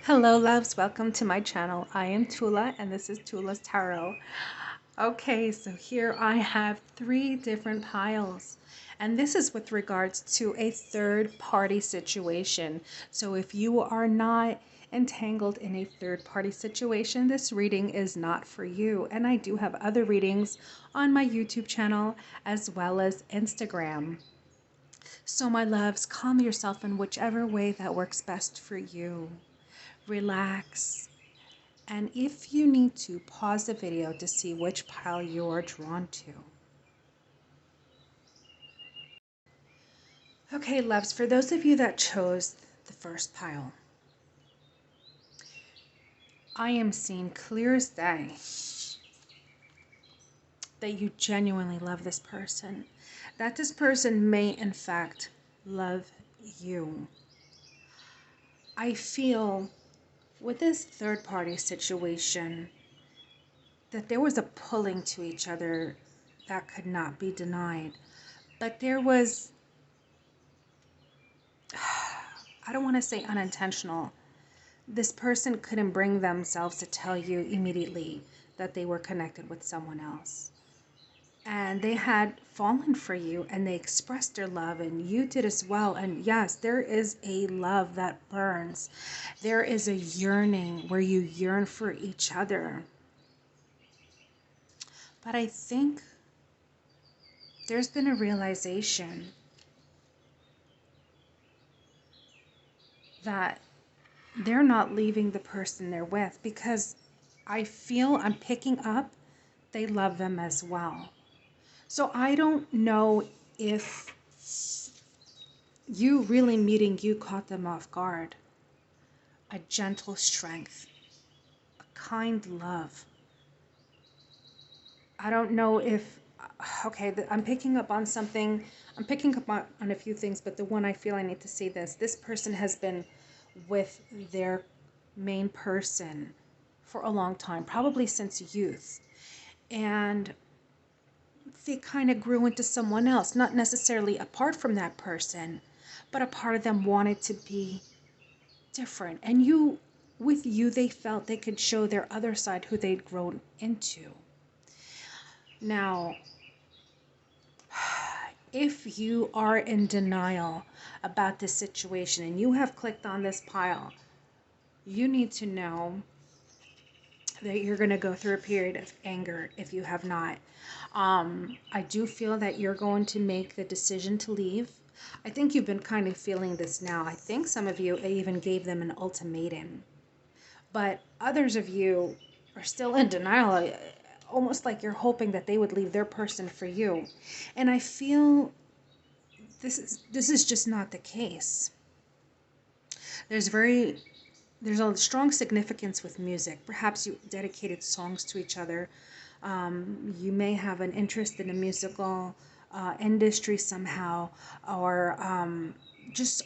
Hello, loves. Welcome to my channel. I am Tula, and this is Tula's Tarot. Okay, so here I have three different piles, and this is with regards to a third-party situation. So if you are not entangled in a third-party situation, this reading is not for you. And I do have other readings on my YouTube channel as well as Instagram. So my loves, calm yourself in whichever way that works best for you. Relax, and if you need to, pause the video to see which pile you're drawn to. Okay, loves, for those of you that chose the first pile, I am seeing clear as day that you genuinely love this person, that this person may in fact love you. I feel with this third party situation that there was a pulling to each other that could not be denied. But there was, I don't want to say unintentional. This person couldn't bring themselves to tell you immediately that they were connected with someone else. And they had fallen for you and they expressed their love, and you did as well. And yes, there is a love that burns. There is a yearning where you yearn for each other. But I think there's been a realization that they're not leaving the person they're with, because I feel I'm picking up they love them as well. So I don't know if you really meeting you caught them off guard. A gentle strength, a kind love. I don't know if, okay, I'm picking up on something. I'm picking up on a few things, but the one I feel I need to see this person has been with their main person for a long time, probably since youth. And they kind of grew into someone else, not necessarily apart from that person, but a part of them wanted to be different. And with you, they felt they could show their other side, who they'd grown into. Now, if you are in denial about this situation and you have clicked on this pile, you need to know that you're going to go through a period of anger if you have not. I do feel that you're going to make the decision to leave. I think you've been kind of feeling this now. I think some of you even gave them an ultimatum. But others of you are still in denial, almost like you're hoping that they would leave their person for you. And I feel this is just not the case. There's a strong significance with music. Perhaps you dedicated songs to each other. You may have an interest in the musical industry somehow, or just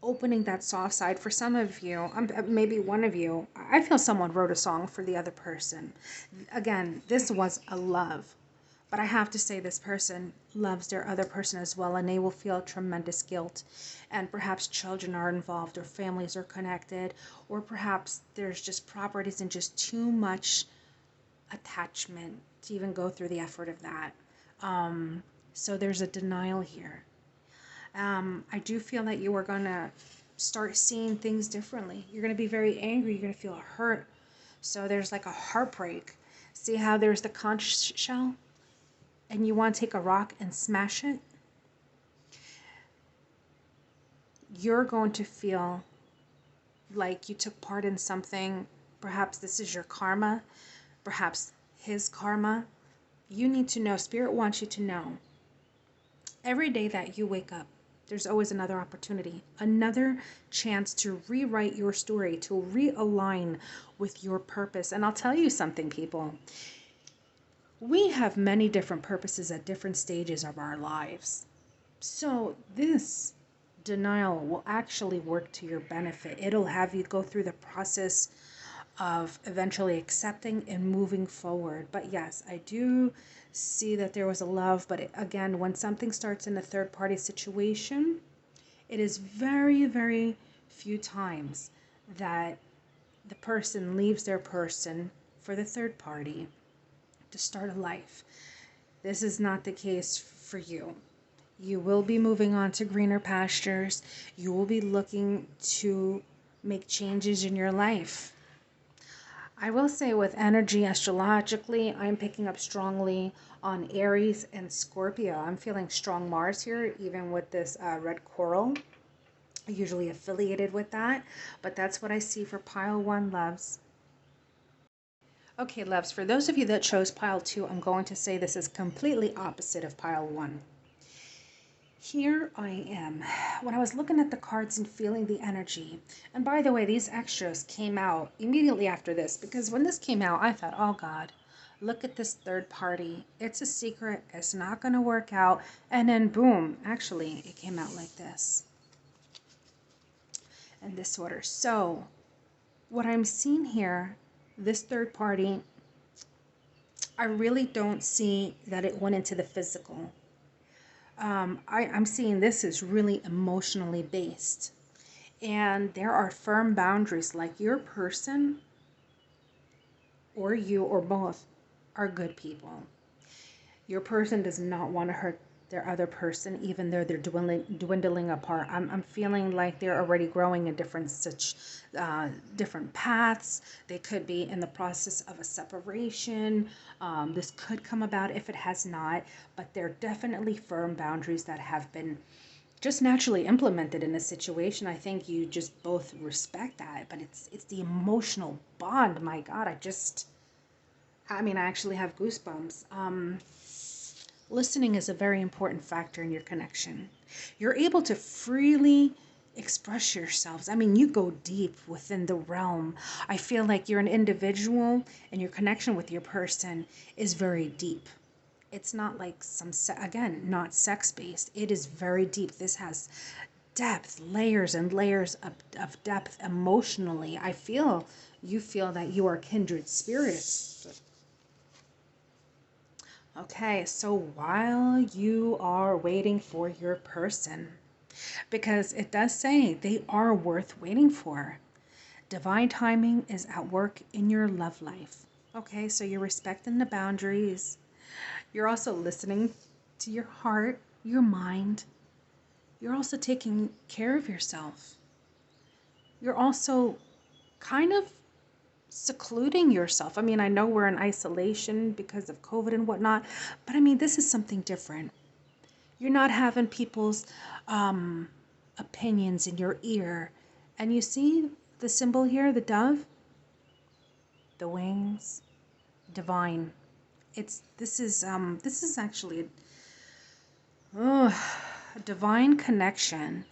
opening that soft side for some of you. Maybe one of you. I feel someone wrote a song for the other person. Again, this was a love. But I have to say, this person loves their other person as well, and they will feel tremendous guilt. And perhaps children are involved, or families are connected, or perhaps there's just properties and just too much attachment to even go through the effort of that. So there's a denial here. I do feel that you are going to start seeing things differently. You're going to be very angry. You're going to feel hurt. So there's like a heartbreak. See how there's the conch shell? And you want to take a rock and smash it? You're going to feel like you took part in something. Perhaps this is your karma. Perhaps his karma. You need to know. Spirit wants you to know. Every day that you wake up, there's always another opportunity, another chance to rewrite your story, to realign with your purpose. And I'll tell you something, people. We have many different purposes at different stages of our lives. So this denial will actually work to your benefit. It'll have you go through the process of eventually accepting and moving forward. But yes, I do see that there was a love. But again, when something starts in a third-party situation, it is very, very few times that the person leaves their person for the third party to start a life. This is not the case for you. You will be moving on to greener pastures. You will be looking to make changes in your life. I will say with energy astrologically, I'm picking up strongly on Aries and Scorpio. I'm feeling strong Mars here, even with this red coral, usually affiliated with that. But that's what I see for pile 1, loves. Okay, loves, for those of you that chose pile 2, I'm going to say this is completely opposite of pile 1. Here I am. When I was looking at the cards and feeling the energy, and by the way, these extras came out immediately after this, because when this came out, I thought, oh God, look at this third party. It's a secret. It's not going to work out. And then boom, actually, it came out like this. In this order. So what I'm seeing here, this third party, I really don't see that it went into the physical. I'm seeing this is really emotionally based. And there are firm boundaries, like your person or you or both are good people. Your person does not want to hurt their other person, even though they're dwindling apart. I'm feeling like they're already growing in different paths. They could be in the process of a separation. This could come about if it has not, but they're definitely firm boundaries that have been just naturally implemented in a situation. I think you just both respect that, but it's the emotional bond. My God, I actually have goosebumps. Listening is a very important factor in your connection. You're able to freely express yourselves. You go deep within the realm. I feel like you're an individual and your connection with your person is very deep. It's not like not sex-based. It is very deep. This has depth, layers and layers of depth emotionally. You feel that you are kindred spirits. Okay, so while you are waiting for your person, because it does say they are worth waiting for, divine timing is at work in your love life. Okay, so you're respecting the boundaries. You're also listening to your heart, your mind. You're also taking care of yourself. You're also kind of secluding yourself. I know we're in isolation because of COVID and whatnot, but this is something different. You're not having people's opinions in your ear. And you see the symbol here, the dove, the wings, divine. This is actually a divine connection.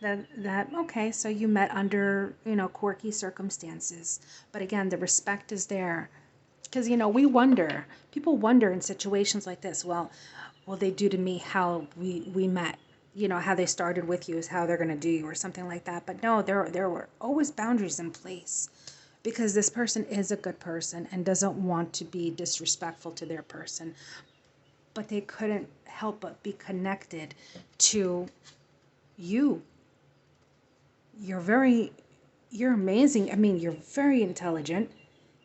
Okay, so you met under quirky circumstances, but again, the respect is there, because people wonder in situations like this, well, will they do to me how we met, how they started with you is how they're going to do you, or something like that. But no, there were always boundaries in place, because this person is a good person and doesn't want to be disrespectful to their person, but they couldn't help but be connected to you. You're amazing. You're very intelligent.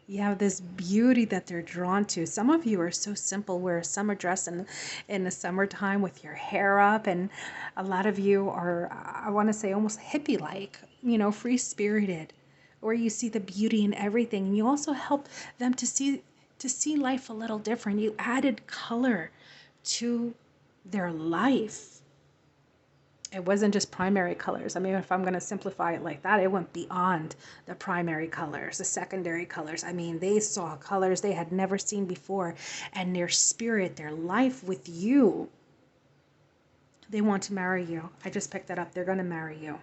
You have this beauty that they're drawn to. Some of you are so simple, wear a summer dress in the summertime with your hair up, and a lot of you are, I want to say, almost hippie-like, free-spirited, or you see the beauty in everything, and you also help them to see life a little different. You added color to their life. It wasn't just primary colors. If I'm going to simplify it like that, it went beyond the primary colors, the secondary colors. They saw colors they had never seen before, and their spirit, their life with you, they want to marry you. I just picked that up. They're going to marry you.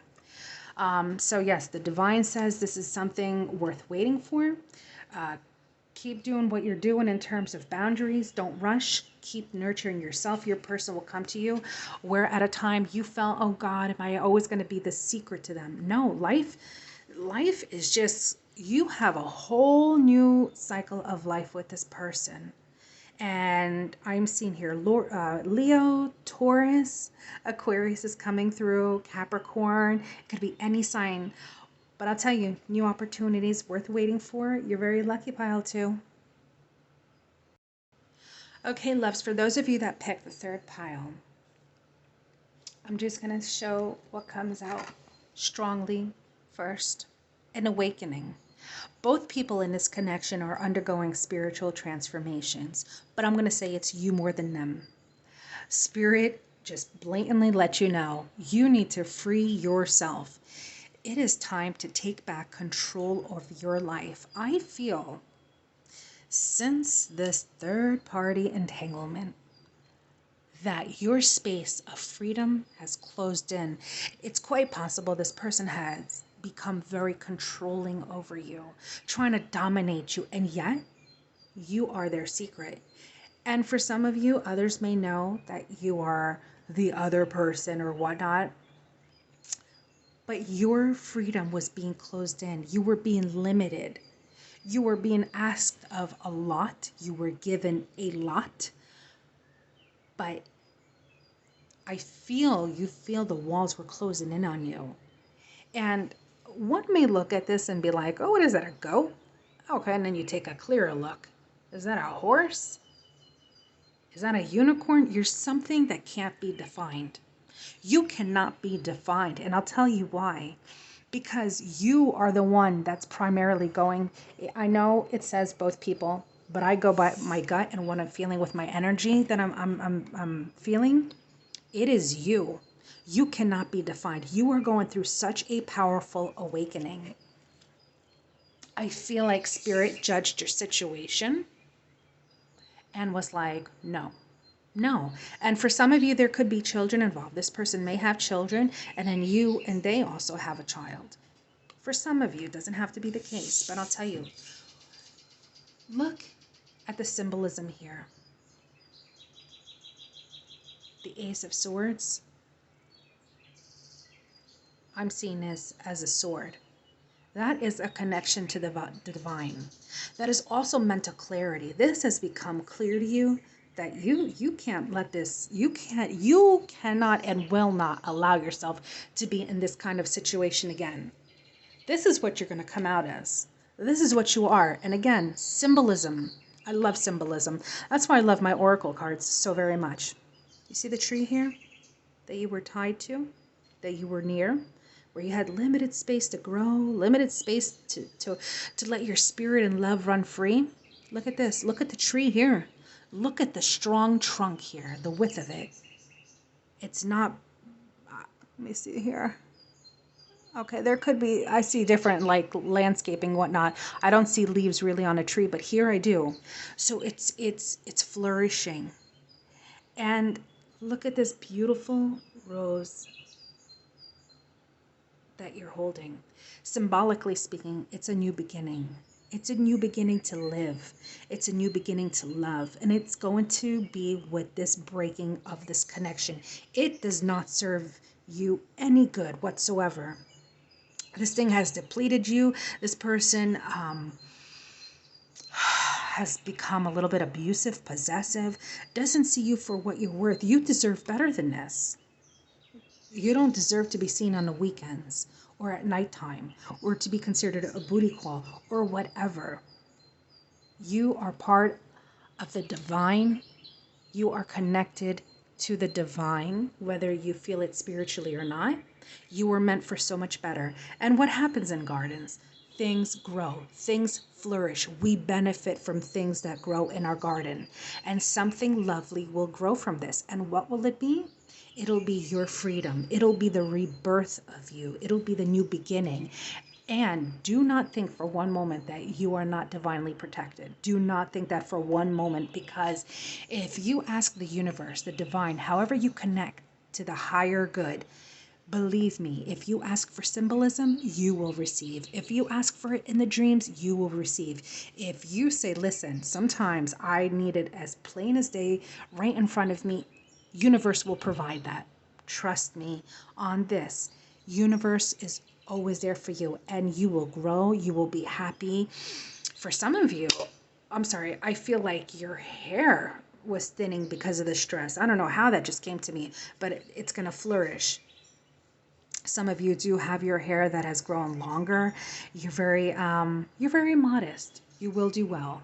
So yes, the divine says this is something worth waiting for. Keep doing what you're doing in terms of boundaries. Don't rush. Keep nurturing yourself. Your person will come to you, where at a time you felt, oh God, am I always going to be the secret to them? No, life is just, you have a whole new cycle of life with this person. And I'm seeing here, Leo, Taurus, Aquarius is coming through, Capricorn. It could be any sign But I'll tell you, new opportunities worth waiting for. You're very lucky, pile two. Okay, loves, for those of you that picked the third pile, I'm just going to show what comes out strongly first. An awakening. Both people in this connection are undergoing spiritual transformations, but I'm going to say it's you more than them. Spirit just blatantly let you know you need to free yourself. It is time to take back control of your life. I feel since this third party entanglement that your space of freedom has closed in. It's quite possible this person has become very controlling over you, trying to dominate you, and yet you are their secret. And for some of you, others may know that you are the other person or whatnot, but your freedom was being closed in. You were being limited. You were being asked of a lot. You were given a lot. But you feel the walls were closing in on you. And one may look at this and be like, oh, what is that, a goat? Okay, and then you take a clearer look. Is that a horse? Is that a unicorn? You're something that can't be defined. You cannot be defined, and I'll tell you why. Because you are the one that's primarily going. I know it says both people, but I go by my gut and what I'm feeling with my energy that I'm feeling. It is you. You cannot be defined. You are going through such a powerful awakening. I feel like Spirit judged your situation and was like, no. And for some of you, there could be children involved. This person may have children, and then you and they also have a child. For some of you, it doesn't have to be the case, but I'll tell you, look at the symbolism here. The Ace of Swords, I'm seeing this as a sword. That is a connection to the divine. That is also mental clarity. This has become clear to you that you can't let this, you cannot and will not allow yourself to be in this kind of situation again. This is what you're going to come out as. This is what you are. And again, symbolism. I love symbolism. That's why I love my oracle cards so very much. You see the tree here that you were tied to, that you were near, where you had limited space to grow, limited space to let your spirit and love run free. Look at this. Look at the tree here. Look at the strong trunk here, the width of it. It's not, let me see here. Okay, there could be, I see different like landscaping, whatnot. I don't see leaves really on a tree, but here I do. So it's flourishing. And look at this beautiful rose that you're holding. Symbolically speaking, it's a new beginning. It's a new beginning to live. It's a new beginning to love. And it's going to be with this breaking of this connection. It does not serve you any good whatsoever. This thing has depleted you. This person has become a little bit abusive, possessive, doesn't see you for what you're worth. You deserve better than this. You don't deserve to be seen on the weekends or at nighttime or to be considered a booty call or whatever. You are part of the divine. You are connected to the divine, whether you feel it spiritually or not. You were meant for so much better. And what happens in gardens? Things grow, things flourish. We benefit from things that grow in our garden. And something lovely will grow from this. And what will it be? It'll be your freedom. It'll be the rebirth of you. It'll be the new beginning. And do not think for one moment that you are not divinely protected. Do not think that for one moment, because if you ask the universe, the divine, however you connect to the higher good, believe me, if you ask for symbolism, you will receive. If you ask for it in the dreams, you will receive. If you say, listen, sometimes I need it as plain as day, right in front of me, universe will provide that. Trust me on this. Universe is always there for you, and you will grow. You will be happy. For some of you, I'm sorry, I feel like your hair was thinning because of the stress. I don't know how that just came to me, but it's going to flourish. Some of you do have your hair that has grown longer. You're very modest. You will do well.